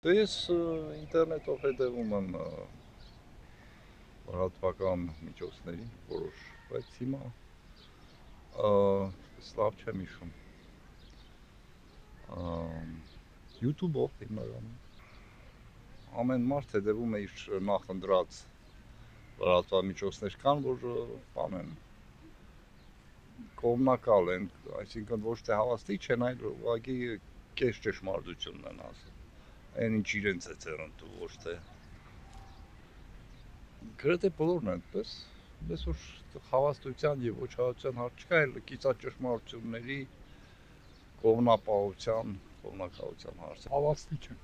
Ես ինտերնետով հետևում եմ լրատվական միջոցներին որոշ, բայց հիմա լավ չեմ հիշում։ YouTube-ով հիմնականում ամեն մարդ հետևում է իր նախընտրած լրատվամիջոցներ կան, որ բան են կողմնակալ են, այսինքն ոչ թե հավաստի չեն, այլ ուղղակի կես ճշմարտությունն են ասում։ Այն ինչ իրենց է ցերընտու ոչ թե գրեթե բոլորն են այդպես, ես որ հավաստության եւ ոչ հավաստության հարց չկա, այլ կիսաճշմարտությունների կողմնակալության հարց։ Հավաստի չեմ։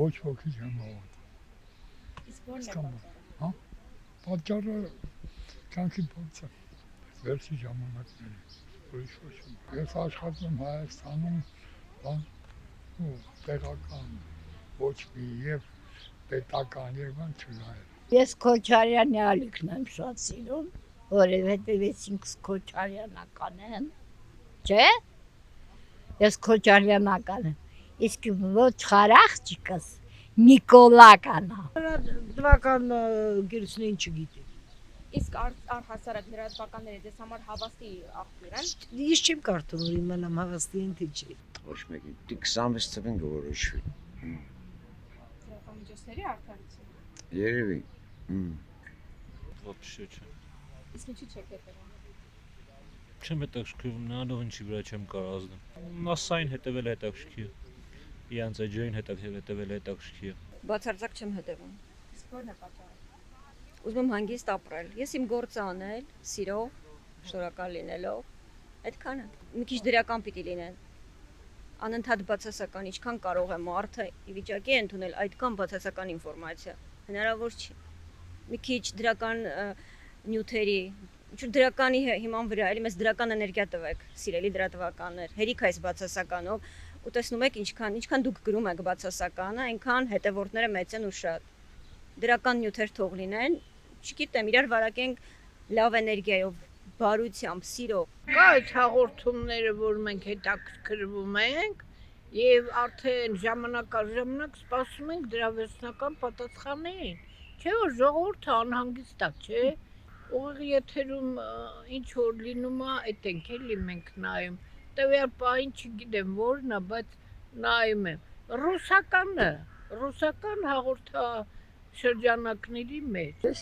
Ոչ ոքի չեմ հավատում։ Իսկ ո՞րն է պատճառը։ Հա։ Պատճառը կյանքի փորձ է։ Վերջի ժամանակների ուրիշ ոչ մի։ Ես աշխատում եմ Հայաստանում, բան ու տեղական ոչ մի եւ պետական եւ բան չնայել։ Ես Քոչարյանի ալիքն եմ շատ սիրում, որովհետև ես ինքս Քոչարյանական եմ, չէ՞։ Ես Քոչարյանական եմ, իսկ ոչ խարախճիկս Նիկոլական է։ Լրատվական գիրսն ինչ գիտի։ Իսկ առհասարակ լրատվականները ձեզ համար հավաստի աղբյուր են։ Ես չեմ կարծում որ իմանամ հավաստի են թե չի։ Ոչ մեկին։ Դի 26 թվին գորոշվի։ Լրատվամիջոցների արդարություն։ Երևի։ Вообще չէ։ Իսկ ինչի՞ չեք հետևում։ Չեմ հետաքրքրվում նրանով ինչի վրա չեմ կարող ազդեմ։ Մասային հետևել հետաքրքիր։ Իրանց էջերին հետևել հետաքրքիր։ Բացարձակ չեմ հետևում։ Իսկ ո՞րն է պատճառը։ Ուզում եմ հանգիստ ապրել։ Ես իմ գործը անել, սիրով, շնորհակալ լինելով, այդքան է։ Մի քիչ դրական պիտի լինեն։ Անընդհատ բացասական, ինչքան կարող է մարդը ի վիճակի է ընդունել այդքան բացասական ինֆորմացիա։ Հնարավոր չի։ Մի քիչ դրական նյութերի, ինչ դրականի հիման վրա, էլի մեզ դրական էներգիա տվեք, սիրելի լրատվականներ, հերիք այս բացասականով, ու տեսնում եք ինչքան դուք գրում եք բացասականը, այնքան հետևորդները մեծ են ու շատ։ Դրական նյութեր թող լինեն, չգիտեմ, իրար վարակենք լավ էներգիայով, բարությամբ, սիրով։ Կա այդ հաղորդումները, որ մենք հետաքրքրվում ենք եւ արդեն ժամանակ առ ժամանակ սպասում ենք դրա վերջնական պատասխաններին։ Չէ՞ որ ժողովուրդը անհանգիստ է, չէ՞։ Ուղղակի եթերում ինչ որ լինում է, այդ ենք էլի մենք նայում։ Տվյալ բան չգիտեմ որն է, բայց նայում եմ։ Ռուսական հաղորդա շրջանակների մեջ։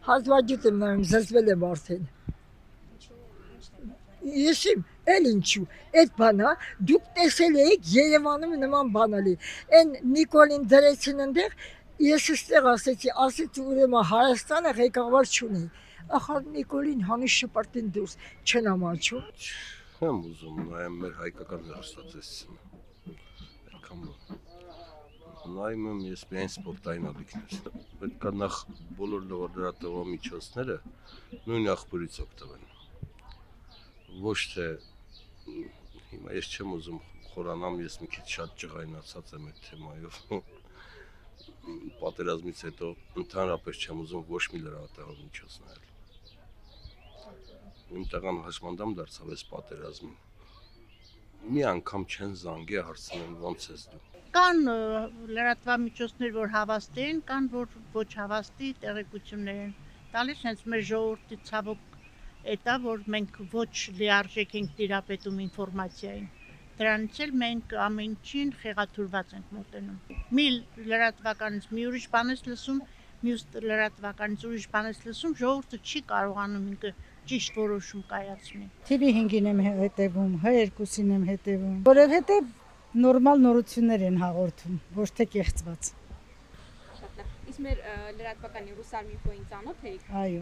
Հազվագյուտ եմ նայում, զզվել եմ արդեն։ Ես էլ ինչու, այդ բանա, դուք տեսել եք Երևանում նման բանալի։ Այն Նիկոլին դրեցին ընդեղ, ես ստեղ ասեցի ուրեմն Հայաստանը ղեկավար չունի։ Ախր Նիկոլին հանի շպրտին դուրս չեն ամաչում։ Չեմ ուզում նայեմ մեր հայկական հեռուստատեսությունը։ Այդքան նայում եմ ես միայն սպորտային ալիքներ։ Պետք է նախ բոլոր լրատվամիջոցները նույն աղբյուրից օգտվեն։ Ոչ թե հիմա ես չեմ ուզում խորանամ, ես մի քիչ շատ ջղայնացած եմ այդ թեմայով։ Պատերազմից հետո ընդհանրապես չեմ ուզում ոչ մի լրատվամիջոց նայել։ Իմ տղան հաշմանդամ դարձավ այս պատերազմին։ Մի անգամ չեն զանգի հարցնեն ոնց ես դու։ Կան լրատվամիջոցներ, որ հավաստի են, կան, որ ոչ հավաստի տեղեկություններ են տալիս, հենց մեր ժողովրդի ցավոք էտա, որ մենք ոչ լիարժեք ենք տիրապետում ինֆորմացիային։ Դրանից էլ մենք ամեն ինչին խեղաթյուրված ենք մոտենում։ Մի լրատվականից մի ուրիշ բան ես լսում, մյուս լրատվականից ուրիշ բան ես լսում, ժողովուրդը չի կարողանում ինքը ճիշտ որոշում կայացնի։ TV5-ին եմ հետևում, H2-ին եմ հետևում, որովհետև նորմալ նորություններ են հաղորդում, ոչ թե կեղծված։ Շատ լավ։ Իսկ մեր լրատվականի Ռուսարմինֆոյին ծանոթ եք։ Այո։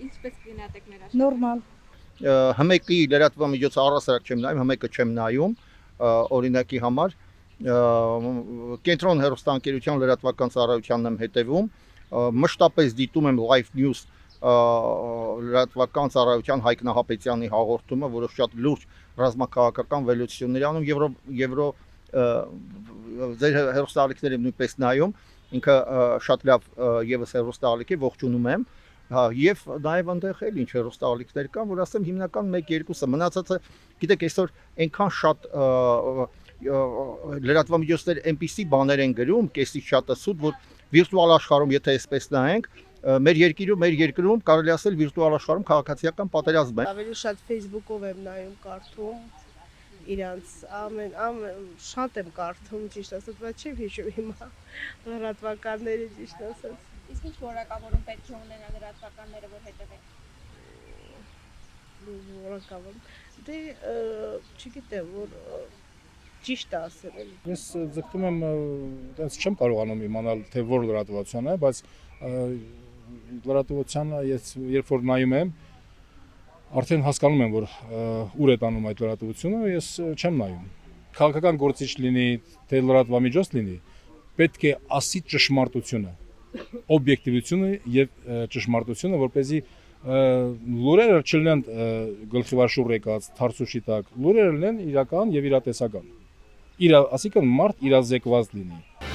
Ինչպես գնահատեք մեր աշխատանքը։ Նորմալ։ Հմեկի լրատվամիջոցը առհասարակ չեմ նայում, հմեկը չեմ նայում, օրինակի համար կենտրոն հեռուստաընկերության լրատվական ծառայությանն եմ հետևում, մշտապես դիտում եմ Live News լրատվական ծառայության Հայկ Նահապետյանի հաղորդումը, որը շատ լուրջ ռազմաքաղաքական վերլուծություններ անում, Եվրո ձեր հեռուստաալիքները նույնպես նայում, ինքը շատ լավ եւս հեռուստաալիք է, ողջունում եմ, եւ նաեւ այնտեղ էլ ինչ հեռուստաալիքներ կան, որ ասեմ հիմնական 1-2-ը մնացածը, գիտեք, այսօր այնքան շատ լրատվամիջոցներ այնպիսի բաներ են գրում, կեսից շատը սուտ, որ վիրտուալ աշխարհում, եթե այսպես նայենք, մեր երկրում կարելի ասել վիրտուալ աշխարհում քաղաքացիական պատերազմ է։ Ավելի շատ Facebook-ով եմ նայում, կարդում իրանց շատ եմ կարդում, ճիշտ ասած, բայց չեմ հիշում հիմա լրատվականների ճիշտ ասած։ Իսկ ինչ որակավորում պետք է ունենան լրատվականները, որ հետևեն։ Որակավորում։ Դե չգիտեմ, որ ճիշտ ասել։ Ես ձգտում եմ, այդպես չեմ կարողանում իմանալ, թե որ լրատվության է, բայց լրատվությանը ես երբ որ նայում եմ, արդեն հասկանում եմ, որ ուր է տանում այդ լրատվությունը, ես չեմ նայում։ Քաղաքական գործիչ լինի, թե լրատվամիջոց լինի, պետք է ասի ճշմարտությունը, օբյեկտիվությունը եւ ճշմարտությունը, որպեսզի լուրերը չլինեն գլխիվարշուռ եկած, թարսուշի տակ, լուրերը լինեն իրական եւ իրատեսական։ Ասիկան մարդ իրազեկված լինի։